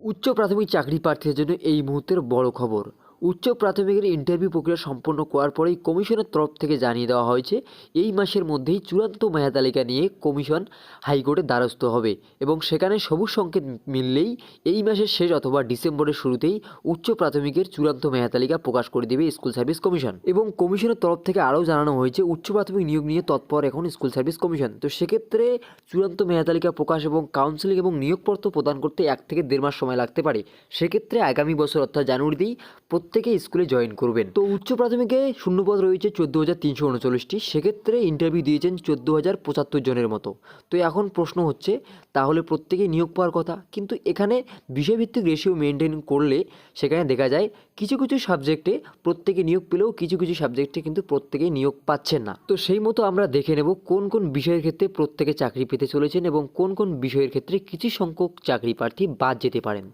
উচ্চ প্রাথমিক চাকরি প্রার্থীদের জন্য এই মুহূর্তের বড় খবর। উচ্চ প্রাথমিকের ইন্টারভিউ প্রক্রিয়া সম্পন্ন করার পরেই কমিশনের তরফ থেকে জানিয়ে দেওয়া হয়েছে এই মাসের মধ্যেই চূড়ান্ত মেধা তালিকা নিয়ে কমিশন হাইকোর্টের দ্বারস্থ হবে এবং সেখানে সবুজ সংকেত মিললেই এই মাসের শেষ অথবা ডিসেম্বরের শুরুতেই উচ্চ প্রাথমিকের চূড়ান্ত মেধা তালিকা প্রকাশ করে দেবে স্কুল সার্ভিস কমিশন। এবং কমিশনের তরফ থেকে আরও জানানো হয়েছে উচ্চ প্রাথমিক নিয়োগ নিয়ে তৎপর এখন স্কুল সার্ভিস কমিশন। তো সেক্ষেত্রে চূড়ান্ত মেধা তালিকা প্রকাশ এবং কাউন্সেলিং এবং নিয়োগপত্র প্রদান করতে 1 থেকে 1.5 মাস সময় লাগতে পারে। সেক্ষেত্রে আগামী বছর অর্থাৎ জানুয়ারিতেই প্রত্যেকে স্কুলে জয়েন করবেন। তো উচ্চ প্রাথমিকে শূন্যপদ রয়েছে 14,339টি, সেক্ষেত্রে ইন্টারভিউ দিয়েছেন 14,075 জনের মতো। তো এখন প্রশ্ন হচ্ছে তাহলে প্রত্যেকেই নিয়োগ পাওয়ার কথা, কিন্তু এখানে বিষয়ভিত্তিক রেশিও মেনটেন করলে সেখানে দেখা যায় কিছু কিছু সাবজেক্টে প্রত্যেকে নিয়োগ পেলেও কিছু কিছু সাবজেক্টে কিন্তু প্রত্যেকেই নিয়োগ পাচ্ছেন না। তো সেই মতো আমরা দেখে নেব কোন কোন বিষয়ের ক্ষেত্রে প্রত্যেকে চাকরি পেতে চলেছেন এবং কোন কোন বিষয়ের ক্ষেত্রে কিছু সংখ্যক চাকরি প্রার্থী বাদ যেতে পারেন।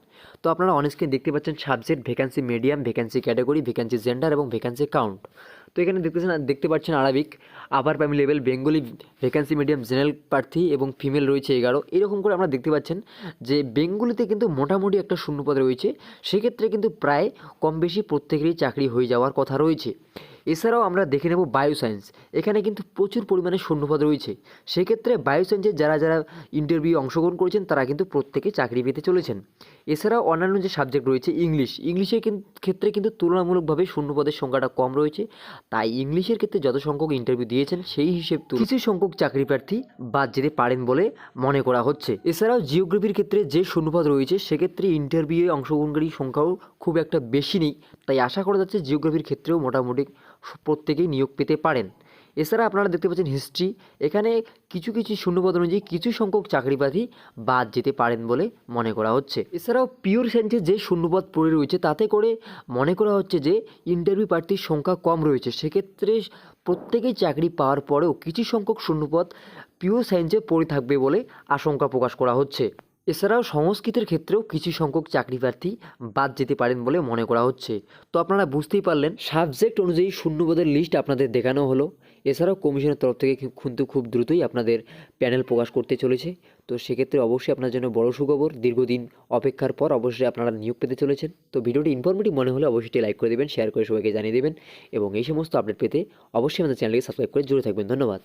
তো আপনারা অন স্ক্রিন দেখতে পাচ্ছেন subject, vacancy medium, vacancy category, vacancy gender এবং ভ্যাকেন্সি কাউন্ট। তো এখানে দেখতে পাচ্ছেন Arabic, upper primary level, Bengali, vacancy medium, general প্রার্থী এবং ফিমেল রয়েছে 11। এরকম করে আমরা দেখতে পাচ্ছেন যে বেঙ্গলিতে কিন্তু মোটামুটি একটা শূন্যপদ রয়েছে, সেক্ষেত্রে কিন্তু প্রায় কম বেশি প্রত্যেকেরই চাকরি হয়ে যাওয়ার কথা রয়েছে। এছাড়াও আমরা দেখে নেব বায়োসায়েন্স, এখানে কিন্তু প্রচুর পরিমাণে শূন্যপদ রয়েছে। সেক্ষেত্রে বায়োসায়েন্সের যারা যারা ইন্টারভিউ অংশগ্রহণ করেছেন তারা কিন্তু প্রত্যেকে চাকরি পেতে চলেছেন। এছাড়াও অন্যান্য যে সাবজেক্ট রয়েছে ইংলিশের ক্ষেত্রে কিন্তু তুলনামূলকভাবে শূন্যপদের সংখ্যাটা কম রয়েছে, তাই ইংলিশের ক্ষেত্রে যত সংখ্যক ইন্টারভিউ দিয়েছেন সেই হিসেব কিছু সংখ্যক চাকরি প্রার্থী বাদ যেতে পারেন বলে মনে করা হচ্ছে। এছাড়াও জিওগ্রাফির ক্ষেত্রে যে শূন্যপদ রয়েছে সেক্ষেত্রে ইন্টারভিউয়ে অংশগ্রহণকারী সংখ্যাও খুব একটা বেশি নেই, তাই আশা করা যাচ্ছে জিওগ্রাফির ক্ষেত্রেও মোটামুটি প্রত্যেকেই নিয়োগ পেতে পারেন। এছাড়া আপনারা দেখতে পাচ্ছেন হিস্ট্রি, এখানে কিছু কিছু শূন্যপদ অনুযায়ী কিছু সংখ্যক চাকরি প্রার্থী বাদ যেতে পারেন বলে মনে করা হচ্ছে। এছাড়াও পিওর সায়েন্সের যে শূন্যপদ পড়ে রয়েছে তাতে করে মনে করা হচ্ছে যে ইন্টারভিউ প্রার্থীর সংখ্যা কম রয়েছে, সেক্ষেত্রে প্রত্যেকেই চাকরি পাওয়ার পরেও কিছু সংখ্যক শূন্যপদ পিওর সায়েন্সে পড়ে থাকবে বলে আশঙ্কা প্রকাশ করা হচ্ছে। এছাড়াও সংস্কৃতের ক্ষেত্রেও কিছু সংখ্যক চাকরি প্রার্থী বাদ যেতে পারেন বলে মনে করা হচ্ছে। তো আপনারা বুঝতেই পারলেন সাবজেক্ট অনুযায়ী শূন্যপদের লিস্ট আপনাদের দেখানো হলো। এছাড়াও কমিশনের তরফ থেকে কিন্তু খুব দ্রুতই আপনাদের প্যানেল প্রকাশ করতে চলেছে। তো সেক্ষেত্রে অবশ্যই আপনার জন্য বড় সুখবর, দীর্ঘদিন অপেক্ষার পর অবশ্যই আপনারা নিয়োগ পেতে চলেছেন। তো ভিডিওটি ইনফরমেটিভ মনে হলে অবশ্যই লাইক করে দেবেন, শেয়ার করে সবাইকে জানিয়ে দেবেন এবং এই সমস্ত আপডেট পেতে অবশ্যই আমাদের চ্যানেলকে সাবস্ক্রাইব করে জুড়ে থাকবেন। ধন্যবাদ।